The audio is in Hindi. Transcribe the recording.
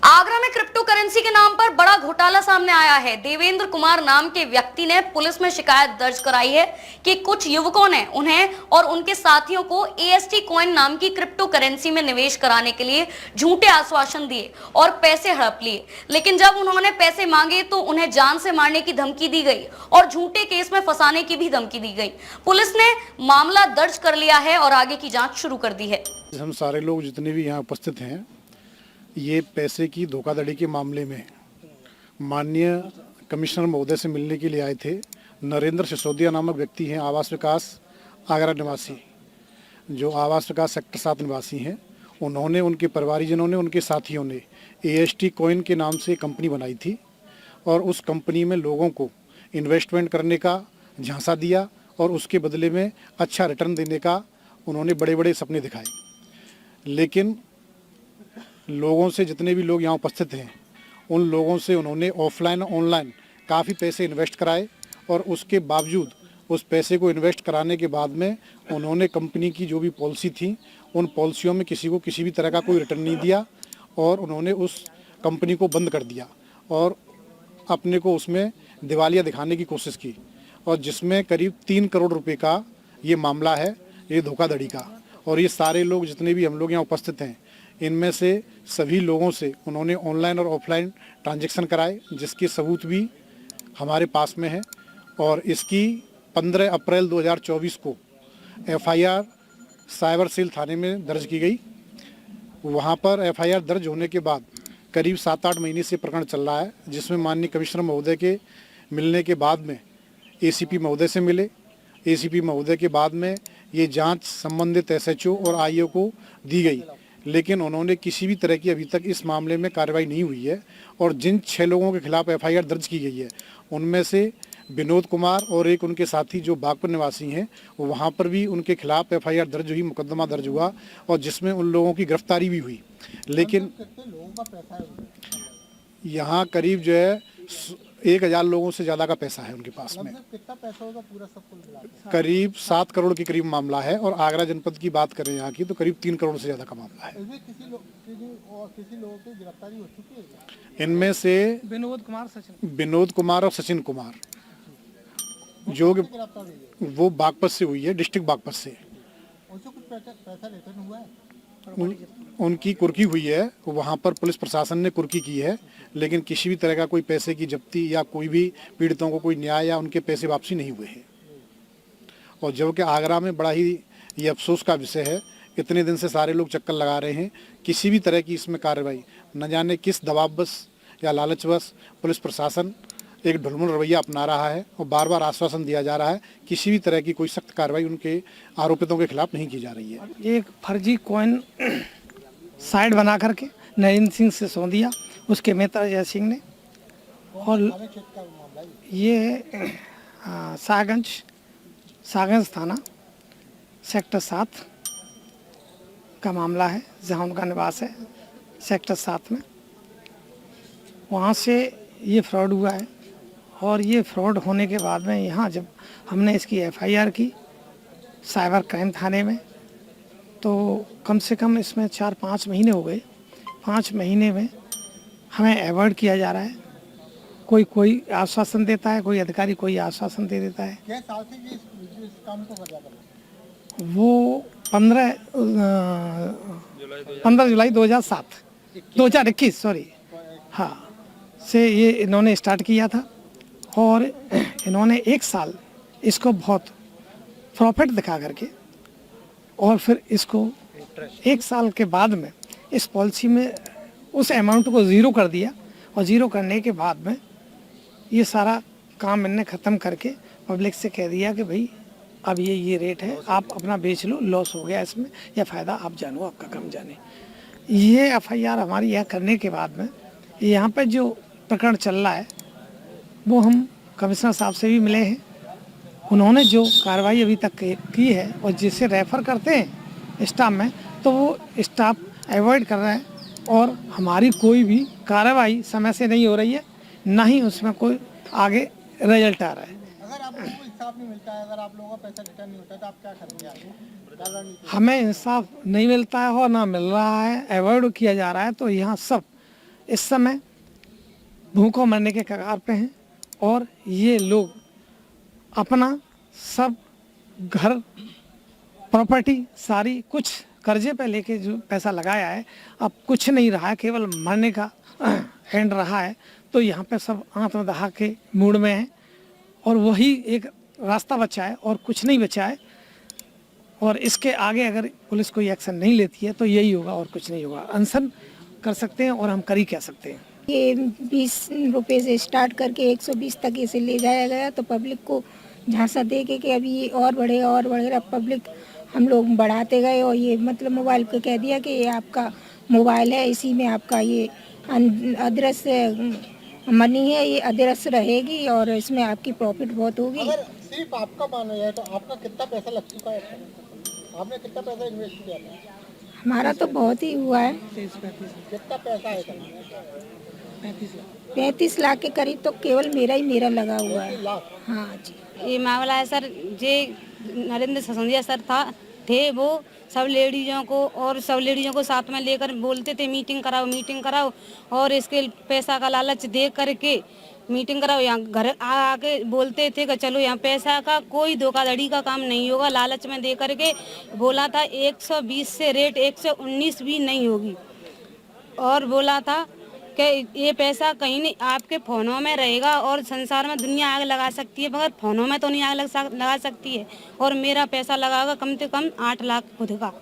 आगरा में क्रिप्टो करेंसी के नाम पर बड़ा घोटाला सामने आया है। देवेंद्र कुमार नाम के व्यक्ति ने पुलिस में शिकायत दर्ज कराई है कि कुछ युवकों ने उन्हें और उनके साथियों को AST कॉइन नाम की क्रिप्टो करेंसी में निवेश कराने के लिए झूठे आश्वासन दिए और पैसे हड़प लिए, लेकिन जब उन्होंने पैसे मांगे तो उन्हें जान से मारने की धमकी दी गई और झूठे केस में फंसाने की भी धमकी दी गई। पुलिस ने मामला दर्ज कर लिया है और आगे की जाँच शुरू कर दी है। हम सारे लोग जितने भी यहाँ उपस्थित हैं, ये पैसे की धोखाधड़ी के मामले में माननीय कमिश्नर महोदय से मिलने के लिए आए थे। नरेंद्र सिसोदिया नामक व्यक्ति हैं, आवास विकास आगरा निवासी, जो आवास विकास सेक्टर 7 निवासी हैं। उन्होंने, उनके परिवारजनों ने, उनके साथियों ने AST कॉइन के नाम से कंपनी बनाई थी और उस कंपनी में लोगों को इन्वेस्टमेंट करने का झांसा दिया और उसके बदले में अच्छा रिटर्न देने का उन्होंने बड़े बड़े सपने दिखाए। लेकिन लोगों से, जितने भी लोग यहाँ उपस्थित हैं, उन लोगों से उन्होंने ऑफलाइन ऑनलाइन काफ़ी पैसे इन्वेस्ट कराए और उसके बावजूद उस पैसे को इन्वेस्ट कराने के बाद में उन्होंने कंपनी की जो भी पॉलिसी थी, उन पॉलिसियों में किसी को किसी भी तरह का कोई रिटर्न नहीं दिया और उन्होंने उस कंपनी को बंद कर दिया और अपने को उसमें दिवालिया दिखाने की कोशिश की, और जिसमें करीब 3 करोड़ रुपए का ये मामला है, ये धोखाधड़ी का। और ये सारे लोग, जितने भी हम लोग यहाँ उपस्थित हैं, इनमें से सभी लोगों से उन्होंने ऑनलाइन और ऑफलाइन ट्रांजैक्शन कराए, जिसके सबूत भी हमारे पास में है। और इसकी 15 अप्रैल 2024 को FIR साइबर सेल थाने में दर्ज की गई। वहाँ पर FIR दर्ज होने के बाद करीब 7-8 महीने से प्रकरण चल रहा है, जिसमें माननीय कमिश्नर महोदय के मिलने के बाद में ACP महोदय से मिले। ACP महोदय के बाद में ये जांच संबंधित SHO और IO को दी गई, लेकिन उन्होंने किसी भी तरह की अभी तक इस मामले में कार्रवाई नहीं हुई है। और जिन 6 लोगों के खिलाफ FIR दर्ज की गई है, उनमें से विनोद कुमार और एक उनके साथी जो बागपुर निवासी हैं, वहाँ पर भी उनके खिलाफ FIR दर्ज हुई, मुकदमा दर्ज हुआ और जिसमें उन लोगों की गिरफ्तारी भी हुई। लेकिन यहाँ करीब जो है 1000 लोगों से ज़्यादा का पैसा है उनके पास में। कितना पैसा होगा पूरा सब कुल मिला के? करीब 7 करोड़ के करीब मामला है और आगरा जनपद की बात करें यहाँ की तो करीब 3 करोड़ से ज़्यादा का मामला है। इसमें किसी लोगों की गिरफ्तारी हो चुकी है क्या? इनमें से विनोद कुमार और सचिन कुमार, जो वो बागपत से हुई है, डिस्ट्रिक्ट बागपत से। उनसे कुछ पैसा रिटर्न हुआ है? उनकी कुर्की हुई है, वहाँ पर पुलिस प्रशासन ने कुर्की की है, लेकिन किसी भी तरह का कोई पैसे की जब्ती या कोई भी पीड़ितों को कोई न्याय या उनके पैसे वापसी नहीं हुए हैं। और जबकि आगरा में बड़ा ही ये अफसोस का विषय है, इतने दिन से सारे लोग चक्कर लगा रहे हैं, किसी भी तरह की इसमें कार्रवाई, न जाने किस दबाववश या लालचवश पुलिस प्रशासन एक ढुलमुल रवैया अपना रहा है और बार बार आश्वासन दिया जा रहा है, किसी भी तरह की कोई सख्त कार्रवाई उनके आरोपितों के खिलाफ नहीं की जा रही है। एक फर्जी कॉइन साइट बना करके नरेंद्र सिंह सिसोदिया, उसके मित्र अजय सिंह ने, और ये सागंज थाना सेक्टर 7 का मामला है, जहां उनका निवास है सेक्टर 7 में। वहां से ये फ्रॉड हुआ है और ये फ्रॉड होने के बाद में यहाँ जब हमने इसकी FIR की साइबर क्राइम थाने में, तो कम से कम इसमें 4-5 महीने हो गए। 5 महीने में हमें अवॉइड किया जा रहा है। कोई आश्वासन देता है, कोई अधिकारी कोई आश्वासन दे देता है। क्या साल से इस काम को कर रहा है? वो 15 जुलाई 2021 सॉरी, हाँ, से ये इन्होंने स्टार्ट किया था और इन्होंने 1 साल इसको बहुत प्रॉफिट दिखा करके और फिर इसको 1 साल के बाद में इस पॉलिसी में उस अमाउंट को ज़ीरो कर दिया और ज़ीरो करने के बाद में ये सारा काम इनने ख़त्म करके पब्लिक से कह दिया कि भाई अब ये रेट है, आप अपना बेच लो, लॉस हो गया इसमें या फ़ायदा आप जानो, आपका काम जाने। ये FIR हमारी यह करने के बाद में यहाँ पर जो प्रकरण चल रहा है वो हम कमिश्नर साहब से भी मिले हैं। उन्होंने जो कार्रवाई अभी तक की है और जिसे रेफ़र करते हैं स्टाफ में, तो वो स्टाफ अवॉइड कर रहा है और हमारी कोई भी कार्रवाई समय से नहीं हो रही है, ना ही उसमें कोई आगे रिजल्ट आ रहा है। अगर आप लोगों को इंसाफ नहीं मिलता है, अगर आप लोगों का पैसा रिटर्न नहीं होता है, तो आप क्या करेंगे आगे? हमें इंसाफ नहीं मिलता है और ना मिल रहा है, अवॉइड किया जा रहा है, तो यहाँ सब इस समय भूखों मरने के कगार पे हैं और ये लोग अपना सब घर प्रॉपर्टी सारी कुछ कर्जे पे लेके जो पैसा लगाया है अब कुछ नहीं रहा है, केवल मरने का एंड रहा है। तो यहाँ पे सब आत्मदाह के मूड में हैं और वही एक रास्ता बचा है और कुछ नहीं बचा है। और इसके आगे अगर पुलिस कोई एक्शन नहीं लेती है तो यही होगा और कुछ नहीं होगा। अनशन कर सकते हैं और हम कर ही कह सकते हैं। ये 20 रुपए से स्टार्ट करके 120 तक इसे ले जाया गया तो पब्लिक को झांसा दे के कि अभी ये और बढ़ेगा। पब्लिक हम लोग बढ़ाते गए और ये मतलब मोबाइल को कह दिया कि ये आपका मोबाइल है, इसी में आपका ये अदृश्य मनी है, ये अदृश्य रहेगी और इसमें आपकी प्रॉफिट बहुत होगी। अगर सिर्फ आपका मानो है तो आपका कितना पैसा लग चुका है? आपने कितना पैसा इन्वेस्ट किया था? हमारा तो बहुत ही हुआ है, कितना पैसा है? 35 लाख के करीब तो केवल मेरा लगा हुआ है। हाँ जी। ये मामला है सर, जे नरेंद्र सिसोदिया सर थे वो सब लेडीजों को साथ में लेकर बोलते थे मीटिंग कराओ और इसके पैसा का लालच दे करके मीटिंग कराओ। यहाँ घर आके बोलते थे कि चलो यहाँ पैसा का कोई धोखाधड़ी का काम नहीं होगा, लालच में दे करके बोला था 120 से रेट 119 भी नहीं होगी और बोला था कि ये पैसा कहीं नहीं आपके फ़ोनों में रहेगा और संसार में दुनिया आग लगा सकती है मगर फ़ोनों में तो नहीं आग लगा सकती है। और मेरा पैसा लगागा कम से कम 8 लाख खुद का।